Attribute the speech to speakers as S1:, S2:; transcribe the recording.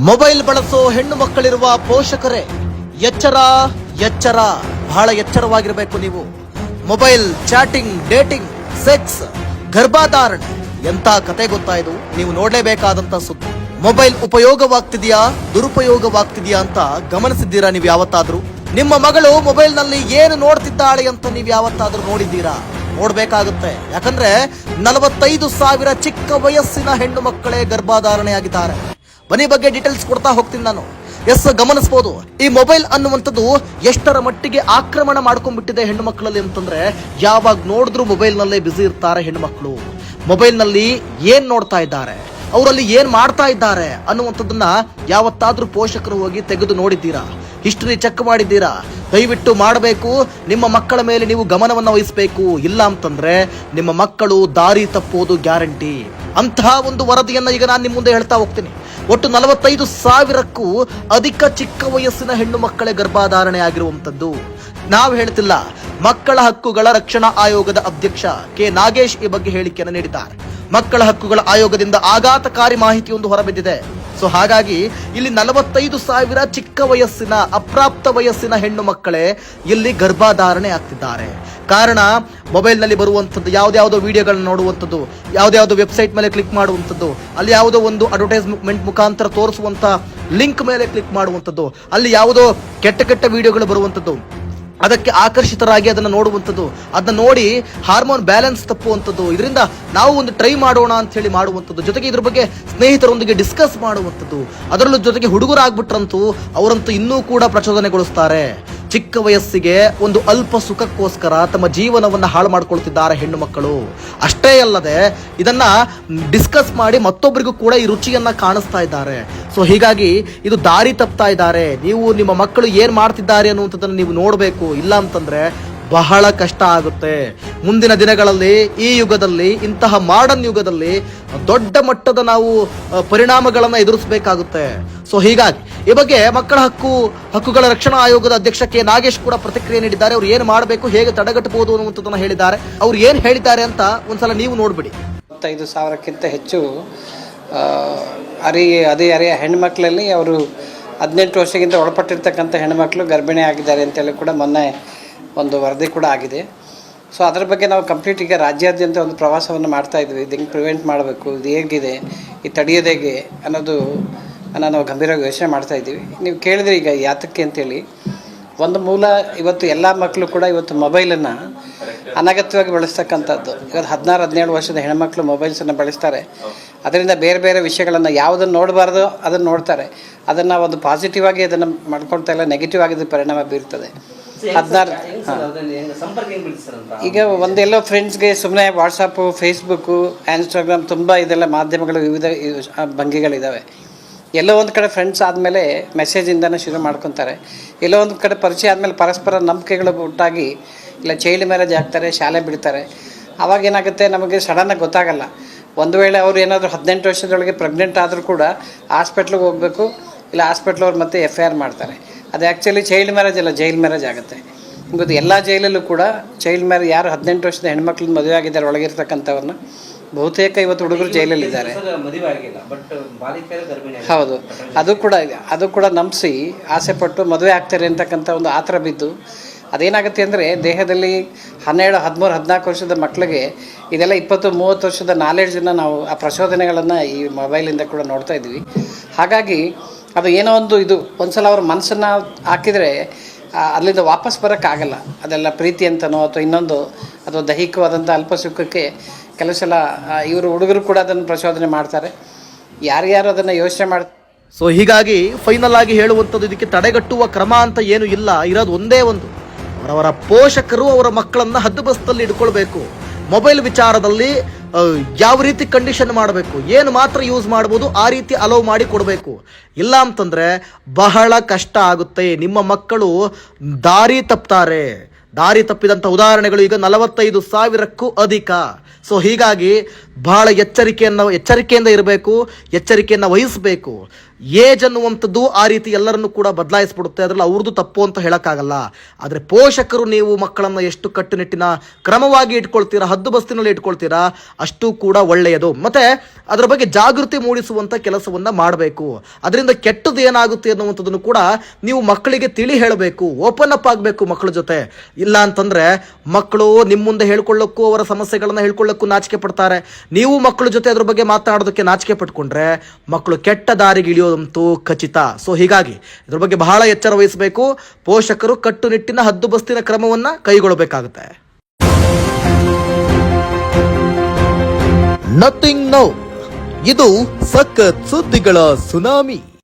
S1: Mobile ಬಳಸೋ ಹೆಣ್ಣು ಮಕ್ಕಳಿರುವ ಪೋಷಕರೇ ಎಚ್ಚರ ಎಚ್ಚರ, ಬಹಳ ಎಚ್ಚರವಾಗಿರಬೇಕು ನೀವು. ಮೊಬೈಲ್ ಚಾಟಿಂಗ್, ಡೇಟಿಂಗ್, ಸೆಕ್ಸ್, ಗರ್ಭಧಾರಣೆ ಎಂತ ಕತೆ ಗೊತ್ತಾ ಇದು? ನೀವು ನೋಡ್ಲೇಬೇಕಾದಂತ ಸುದ್ದಿ. ಮೊಬೈಲ್ ಉಪಯೋಗವಾಗ್ತಿದೆಯಾ ದುರುಪಯೋಗವಾಗ್ತಿದೆಯಾ ಅಂತ ಗಮನಿಸಿದ್ದೀರಾ ನೀವು ಯಾವತ್ತಾದ್ರೂ? ನಿಮ್ಮ ಮಗಳು ಮೊಬೈಲ್ ನಲ್ಲಿ ಏನು ನೋಡ್ತಿದ್ದಾಳೆ ಅಂತ ನೀವು ಯಾವತ್ತಾದ್ರೂ ನೋಡಿದ್ದೀರಾ? ನೋಡ್ಬೇಕಾಗುತ್ತೆ. ಯಾಕಂದ್ರೆ 45,000 ಚಿಕ್ಕ ವಯಸ್ಸಿನ ಹೆಣ್ಣು ಮಕ್ಕಳೇ ಗರ್ಭಧಾರಣೆಯಾಗಿದ್ದಾರೆ. ಬನ್ನಿ ಬಗ್ಗೆ ಡೀಟೇಲ್ಸ್ ಕೊಡ್ತಾ ಹೋಗ್ತೀನಿ ನಾನು. ಗಮನಿಸಬಹುದು ಈ ಮೊಬೈಲ್ ಅನ್ನುವಂಥದ್ದು ಎಷ್ಟರ ಮಟ್ಟಿಗೆ ಆಕ್ರಮಣ ಮಾಡ್ಕೊಂಡ್ಬಿಟ್ಟಿದೆ ಹೆಣ್ಣು ಮಕ್ಕಳಲ್ಲಿ ಅಂತಂದ್ರೆ, ಯಾವಾಗ ನೋಡಿದ್ರು ಮೊಬೈಲ್ ನಲ್ಲೇ ಬಿಸಿ ಇರ್ತಾರೆ ಹೆಣ್ಣು ಮಕ್ಕಳು. ಮೊಬೈಲ್ ನಲ್ಲಿ ಏನ್ ನೋಡ್ತಾ ಇದ್ದಾರೆ, ಅವರಲ್ಲಿ ಏನ್ ಮಾಡ್ತಾ ಇದ್ದಾರೆ ಅನ್ನುವಂಥದ್ದನ್ನ ಯಾವತ್ತಾದ್ರೂ ಪೋಷಕರು ಹೋಗಿ ತೆಗೆದು ನೋಡಿದ್ದೀರಾ? ಹಿಸ್ಟರಿ ಚೆಕ್ ಮಾಡಿದ್ದೀರಾ? ದಯವಿಟ್ಟು ಮಾಡಬೇಕು. ನಿಮ್ಮ ಮಕ್ಕಳ ಮೇಲೆ ನೀವು ಗಮನವನ್ನು ವಹಿಸಬೇಕು. ಇಲ್ಲ ಅಂತಂದ್ರೆ ನಿಮ್ಮ ಮಕ್ಕಳು ದಾರಿ ತಪ್ಪೋದು ಗ್ಯಾರಂಟಿ. ಅಂತಹ ಒಂದು ವರದಿಯನ್ನ ಈಗ ನಾನು ನಿಮ್ಮ ಮುಂದೆ ಹೇಳ್ತಾ ಹೋಗ್ತೀನಿ. ಒಟ್ಟು 45,000ಕ್ಕೂ ಅಧಿಕ ಚಿಕ್ಕ ವಯಸ್ಸಿನ ಹೆಣ್ಣು ಮಕ್ಕಳೇ ಗರ್ಭಧಾರಣೆ ಆಗಿರುವಂತದ್ದು. ನಾವು ಹೇಳ್ತಿಲ್ಲ, ಮಕ್ಕಳ ಹಕ್ಕುಗಳ ರಕ್ಷಣಾ ಆಯೋಗದ ಅಧ್ಯಕ್ಷ ಕೆ ನಾಗೇಶ್ ಈ ಬಗ್ಗೆ ಹೇಳಿಕೆಯನ್ನು ನೀಡಿದ್ದಾರೆ. ಮಕ್ಕಳ ಹಕ್ಕುಗಳ ಆಯೋಗದಿಂದ ಆಘಾತಕಾರಿ ಮಾಹಿತಿಯೊಂದು ಹೊರಬಿದ್ದಿದೆ. ಸೊ ಹಾಗಾಗಿ ಇಲ್ಲಿ 45,000 ಚಿಕ್ಕ ವಯಸ್ಸಿನ ಅಪ್ರಾಪ್ತ ವಯಸ್ಸಿನ ಹೆಣ್ಣು ಮಕ್ಕಳೇ ಇಲ್ಲಿ ಗರ್ಭಧಾರಣೆ ಆಗ್ತಿದ್ದಾರೆ. ಕಾರಣ ಮೊಬೈಲ್ ನಲ್ಲಿ ಬರುವಂತದ್ದು ಯಾವ್ದಾವುದೋ ವಿಡಿಯೋಗಳನ್ನ ನೋಡುವಂಥದ್ದು, ಯಾವ್ದಾವುದೋ ವೆಬ್ಸೈಟ್ ಮೇಲೆ ಕ್ಲಿಕ್ ಮಾಡುವಂಥದ್ದು, ಅಲ್ಲಿ ಯಾವುದೋ ಒಂದು ಅಡ್ವರ್ಟೈಸ್ಮೆಂಟ್ ಮುಖಾಂತರ ತೋರಿಸುವಂತ ಲಿಂಕ್ ಮೇಲೆ ಕ್ಲಿಕ್ ಮಾಡುವಂಥದ್ದು, ಅಲ್ಲಿ ಯಾವುದೋ ಕೆಟ್ಟ ಕೆಟ್ಟ ವಿಡಿಯೋಗಳು ಬರುವಂಥದ್ದು, ಅದಕ್ಕೆ ಆಕರ್ಷಿತರಾಗಿ ಅದನ್ನು ನೋಡುವಂಥದ್ದು, ಅದನ್ನ ನೋಡಿ ಹಾರ್ಮೋನ್ ಬ್ಯಾಲೆನ್ಸ್ ತಪ್ಪುವಂಥದ್ದು, ಇದರಿಂದ ನಾವು ಒಂದು ಟ್ರೈ ಮಾಡೋಣ ಅಂತ ಹೇಳಿ ಮಾಡುವಂಥದ್ದು, ಜೊತೆಗೆ ಇದ್ರ ಬಗ್ಗೆ ಸ್ನೇಹಿತರೊಂದಿಗೆ ಡಿಸ್ಕಸ್ ಮಾಡುವಂಥದ್ದು, ಅದರಲ್ಲೂ ಜೊತೆಗೆ ಹುಡುಗರಾಗ್ಬಿಟ್ರಂತೂ ಅವರಂತೂ ಇನ್ನೂ ಕೂಡ ಪ್ರಚೋದನೆಗೊಳಿಸ್ತಾರೆ. ಚಿಕ್ಕ ವಯಸ್ಸಿಗೆ ಒಂದು ಅಲ್ಪ ಸುಖಕ್ಕೋಸ್ಕರ ತಮ್ಮ ಜೀವನವನ್ನು ಹಾಳು ಮಾಡ್ಕೊಳ್ತಿದ್ದಾರೆ ಹೆಣ್ಣು ಮಕ್ಕಳು. ಅಷ್ಟೇ ಅಲ್ಲದೆ ಇದನ್ನ ಡಿಸ್ಕಸ್ ಮಾಡಿ ಮತ್ತೊಬ್ಬರಿಗೂ ಕೂಡ ಈ ರುಚಿಯನ್ನ ಕಾಣಿಸ್ತಾ ಇದ್ದಾರೆ. ಸೊ ಹೀಗಾಗಿ ಇದು ದಾರಿ ತಪ್ತಾ ಇದ್ದಾರೆ. ನೀವು ನಿಮ್ಮ ಮಕ್ಕಳು ಏನ್ ಮಾಡ್ತಿದ್ದಾರೆ ಅನ್ನುವಂಥದ್ದನ್ನು ನೀವು ನೋಡಬೇಕು. ಇಲ್ಲ ಅಂತಂದ್ರೆ ಬಹಳ ಕಷ್ಟ ಆಗುತ್ತೆ. ಮುಂದಿನ ದಿನಗಳಲ್ಲಿ ಈ ಯುಗದಲ್ಲಿ, ಇಂತಹ ಮಾಡರ್ನ್ ಯುಗದಲ್ಲಿ ದೊಡ್ಡ ಮಟ್ಟದ ನಾವು ಪರಿಣಾಮಗಳನ್ನ ಎದುರಿಸಬೇಕಾಗುತ್ತೆ. ಸೊ ಹೀಗಾಗಿ ಈ ಬಗ್ಗೆ ಮಕ್ಕಳ ಹಕ್ಕುಗಳ ರಕ್ಷಣಾ ಆಯೋಗದ ಅಧ್ಯಕ್ಷ ಕೆ ನಾಗೇಶ್ ಕೂಡ ಪ್ರತಿಕ್ರಿಯೆ ನೀಡಿದ್ದಾರೆ. ಅವ್ರು ಏನ್ ಮಾಡಬೇಕು, ಹೇಗೆ ತಡೆಗಟ್ಟಬಹುದು ಅನ್ನುವಂಥದ್ದನ್ನ ಹೇಳಿದ್ದಾರೆ. ಅವ್ರು ಏನ್ ಹೇಳಿದ್ದಾರೆ ಅಂತ ಒಂದ್ಸಲ ನೀವು ನೋಡ್ಬಿಡಿ.
S2: 45,000ಕ್ಕಿಂತ ಹೆಚ್ಚು ಅರೆಯ ಹೆಣ್ಮಕ್ಳಲ್ಲಿ ಅವರು 18 ವರ್ಷಕ್ಕಿಂತ ಒಳಪಟ್ಟಿರ್ತಕ್ಕಂಥ ಹೆಣ್ಮಕ್ಳು ಗರ್ಭಿಣಿ ಆಗಿದ್ದಾರೆ ಅಂತೇಳಿ ಕೂಡ ಮೊನ್ನೆ ಒಂದು ವರದಿ ಕೂಡ ಆಗಿದೆ. ಸೊ ಅದರ ಬಗ್ಗೆ ನಾವು ಕಂಪ್ಲೀಟ್ ಈಗ ರಾಜ್ಯಾದ್ಯಂತ ಒಂದು ಪ್ರವಾಸವನ್ನು ಮಾಡ್ತಾ ಇದ್ವಿ. ಇದು ಹೆಂಗೆ ಪ್ರಿವೆಂಟ್ ಮಾಡಬೇಕು, ಇದು ಹೇಗಿದೆ, ಈ ತಡೆಯೋದು ಹೇಗೆ ಅನ್ನೋದು ನಾವು ಗಂಭೀರವಾಗಿ ಯೋಚನೆ ಮಾಡ್ತಾ ಇದ್ದೀವಿ. ನೀವು ಕೇಳಿದ್ರೆ ಈಗ ಯಾತಕ್ಕೆ ಅಂತೇಳಿ, ಒಂದು ಮೂಲ ಇವತ್ತು ಎಲ್ಲ ಮಕ್ಕಳು ಕೂಡ ಇವತ್ತು ಮೊಬೈಲನ್ನು ಅನಗತ್ಯವಾಗಿ ಬಳಸ್ತಕ್ಕಂಥದ್ದು. ಇವತ್ತು 16-17 ವರ್ಷದ ಹೆಣ್ಮಕ್ಳು ಮೊಬೈಲ್ಸನ್ನು ಬಳಸ್ತಾರೆ. ಅದರಿಂದ ಬೇರೆ ಬೇರೆ ವಿಷಯಗಳನ್ನು ಯಾವುದನ್ನು ನೋಡಬಾರ್ದು ಅದನ್ನು ನೋಡ್ತಾರೆ. ಅದನ್ನು ಒಂದು ಪಾಸಿಟಿವ್ ಆಗಿ ಅದನ್ನು ಮಾಡ್ಕೊಳ್ತಾ ಇಲ್ಲ, ನೆಗೆಟಿವ್ ಆಗಿ ಪರಿಣಾಮ ಬೀರ್ತದೆ. 16 ಈಗ ಒಂದೆಲ್ಲೋ ಫ್ರೆಂಡ್ಸ್ಗೆ ಸುಮ್ಮನೆ ವಾಟ್ಸಪ್ಪು, ಫೇಸ್ಬುಕ್ಕು, ಇನ್ಸ್ಟಾಗ್ರಾಮ್ ತುಂಬ ಇದೆಲ್ಲ ಮಾಧ್ಯಮಗಳು ವಿವಿಧ ಭಂಗಿಗಳಿದ್ದಾವೆ. ಎಲ್ಲೋ ಒಂದು ಕಡೆ ಫ್ರೆಂಡ್ಸ್ ಆದಮೇಲೆ ಮೆಸೇಜಿಂದನೇ ಶುರು ಮಾಡ್ಕೊತಾರೆ. ಎಲ್ಲೋ ಒಂದು ಕಡೆ ಪರಿಚಯ ಆದಮೇಲೆ ಪರಸ್ಪರ ನಂಬಿಕೆಗಳು ಉಂಟಾಗಿ ಇಲ್ಲ ಚೈಲ್ಡ್ ಮ್ಯಾರೇಜ್ ಆಗ್ತಾರೆ, ಶಾಲೆ ಬಿಡ್ತಾರೆ. ಆವಾಗ ಏನಾಗುತ್ತೆ, ನಮಗೆ ಸಡನ್ನಾಗಿ ಗೊತ್ತಾಗಲ್ಲ. ಒಂದು ವೇಳೆ ಅವರು ಏನಾದರೂ 18 ವರ್ಷದೊಳಗೆ ಪ್ರೆಗ್ನೆಂಟ್ ಆದರೂ ಕೂಡ ಹಾಸ್ಪಿಟ್ಲಿಗೆ ಹೋಗಬೇಕು, ಇಲ್ಲ ಹಾಸ್ಪಿಟ್ಲವ್ರು ಮತ್ತೆ FIR ಮಾಡ್ತಾರೆ. ಅದು ಆ್ಯಕ್ಚುಲಿ ಚೈಲ್ಡ್ ಮ್ಯಾರೇಜ್ ಅಲ್ಲ, ಜೈಲ್ ಮ್ಯಾರೇಜ್ ಆಗುತ್ತೆ. ಇವತ್ತು ಎಲ್ಲ ಜೈಲಲ್ಲೂ ಕೂಡ ಚೈಲ್ಡ್ ಮ್ಯಾರೇಜ್, ಯಾರು 18 ವರ್ಷದ ಹೆಣ್ಮಕ್ಳನ್ನ ಮದುವೆ ಆಗಿದ್ದಾರೆ ಒಳಗಿರ್ತಕ್ಕಂಥವ್ರನ್ನ, ಬಹುತೇಕ ಇವತ್ತು ಹುಡುಗರು ಜೈಲಲ್ಲಿದ್ದಾರೆ. ಹೌದು, ಅದು ಕೂಡ ನಂಬಿಸಿ ಆಸೆಪಟ್ಟು ಮದುವೆ ಆಗ್ತಾರೆ ಅಂತಕ್ಕಂಥ ಒಂದು ಆತರ ಬಿದ್ದು ಅದೇನಾಗುತ್ತೆ ಅಂದರೆ, ದೇಹದಲ್ಲಿ 12, 13, 14 ವರ್ಷದ ಮಕ್ಕಳಿಗೆ ಇದೆಲ್ಲ 20, 30 ವರ್ಷದ ನಾಲೆಡ್ಜನ್ನು ನಾವು ಆ ಪ್ರಚೋದನೆಗಳನ್ನು ಈ ಮೊಬೈಲಿಂದ ಕೂಡ ನೋಡ್ತಾ ಇದ್ವಿ. ಹಾಗಾಗಿ ಅದು ಏನೋ ಒಂದು ಸಲ ಅವ್ರ ಮನಸ್ಸನ್ನು ಹಾಕಿದರೆ ಅಲ್ಲಿಂದ ವಾಪಸ್ ಬರೋಕ್ಕಾಗಲ್ಲ. ಅದೆಲ್ಲ ಪ್ರೀತಿ ಅಂತನೋ ಅಥವಾ ಇನ್ನೊಂದು ಅಥವಾ ದೈಹಿಕವಾದಂಥ ಅಲ್ಪ ಸುಖಕ್ಕೆ ಕೆಲವು ಸಲ ಇವರು ಹುಡುಗರು ಕೂಡ ಅದನ್ನು ಪ್ರಚೋದನೆ ಮಾಡ್ತಾರೆ. ಯಾರ್ಯಾರು ಅದನ್ನು ಯೋಚನೆ ಮಾಡ್ತಾರೆ.
S1: ಸೊ ಹೀಗಾಗಿ ಫೈನಲ್ ಆಗಿ ಹೇಳುವಂಥದ್ದು, ಇದಕ್ಕೆ ತಡೆಗಟ್ಟುವ ಕ್ರಮ ಅಂತ ಏನು ಇಲ್ಲ. ಇರೋದು ಒಂದೇ ಒಂದು, ಅವರವರ ಪೋಷಕರು ಅವರ ಮಕ್ಕಳನ್ನ ಹದ್ದುಬಸ್ತಲ್ಲಿ ಇಟ್ಕೊಳ್ಬೇಕು. ಮೊಬೈಲ್ ವಿಚಾರದಲ್ಲಿ ಯಾವ ರೀತಿ ಕಂಡೀಷನ್ ಮಾಡಬೇಕು, ಏನು ಮಾತ್ರ ಯೂಸ್ ಮಾಡ್ಬೋದು ಆ ರೀತಿ ಅಲೋ ಮಾಡಿ ಕೊಡಬೇಕು. ಇಲ್ಲ ಅಂತಂದ್ರೆ ಬಹಳ ಕಷ್ಟ ಆಗುತ್ತೆ. ನಿಮ್ಮ ಮಕ್ಕಳು ದಾರಿ ತಪ್ತಾರೆ. ದಾರಿ ತಪ್ಪಿದಂಥ ಉದಾಹರಣೆಗಳು ಈಗ 45,000ಕ್ಕೂ ಅಧಿಕ. ಸೊ ಹೀಗಾಗಿ ಬಹಳ ಎಚ್ಚರಿಕೆಯಿಂದ ಇರಬೇಕು, ಎಚ್ಚರಿಕೆಯನ್ನು ವಹಿಸಬೇಕು. ಏಜ್ ಅನ್ನುವಂಥದ್ದು ಆ ರೀತಿ ಎಲ್ಲರನ್ನು ಕೂಡ ಬದಲಾಯಿಸ್ಬಿಡುತ್ತೆ. ಅದರಲ್ಲಿ ಅವ್ರದ್ದು ತಪ್ಪು ಅಂತ ಹೇಳೋಕ್ಕಾಗಲ್ಲ. ಆದರೆ ಪೋಷಕರು ನೀವು ಮಕ್ಕಳನ್ನು ಎಷ್ಟು ಕಟ್ಟುನಿಟ್ಟಿನ ಕ್ರಮವಾಗಿ ಇಟ್ಕೊಳ್ತೀರಾ, ಹದ್ದು ಬಸ್ತಿನಲ್ಲಿ ಇಟ್ಕೊಳ್ತೀರಾ, ಅಷ್ಟು ಕೂಡ ಒಳ್ಳೆಯದು. ಮತ್ತೆ ಅದರ ಬಗ್ಗೆ ಜಾಗೃತಿ ಮೂಡಿಸುವಂತ ಕೆಲಸವನ್ನ ಮಾಡಬೇಕು. ಅದರಿಂದ ಕೆಟ್ಟದ್ದು ಏನಾಗುತ್ತೆ ಅನ್ನುವಂಥದ್ದನ್ನು ಕೂಡ ನೀವು ಮಕ್ಕಳಿಗೆ ತಿಳಿ ಹೇಳಬೇಕು, ಓಪನ್ ಅಪ್ ಆಗಬೇಕು ಮಕ್ಕಳ ಜೊತೆ. ಇಲ್ಲ ಅಂತಂದ್ರೆ ಮಕ್ಕಳು ನಿಮ್ಮ ಮುಂದೆ ಹೇಳ್ಕೊಳ್ಳೋಕ್ಕೂ, ಅವರ ಸಮಸ್ಯೆಗಳನ್ನ ಹೇಳ್ಕೊಳ್ಳೋಕ್ಕೂ ನಾಚಿಕೆ ಪಡ್ತಾರೆ. ನೀವು ಮಕ್ಕಳ ಜೊತೆ ಅದ್ರ ಬಗ್ಗೆ ಮಾತನಾಡೋದಕ್ಕೆ ನಾಚಿಕೆ ಪಟ್ಕೊಂಡ್ರೆ ಮಕ್ಕಳು ಕೆಟ್ಟ ದಾರಿಗೆ ಇಳಿಯೋದಂತೂ ಖಚಿತ. ಸೊ ಹೀಗಾಗಿ ಇದ್ರ ಬಗ್ಗೆ ಬಹಳ ಎಚ್ಚರ ವಹಿಸಬೇಕು. ಪೋಷಕರು ಕಟ್ಟುನಿಟ್ಟಿನ ಹದ್ದುಬಸ್ತಿನ ಕ್ರಮವನ್ನ ಕೈಗೊಳ್ಳಬೇಕಾಗುತ್ತೆ. ನಥಿಂಗ್ ನೌ, ಇದು ಸಖತ್ ಸುದ್ದಿಗಳ ಸುನಾಮಿ.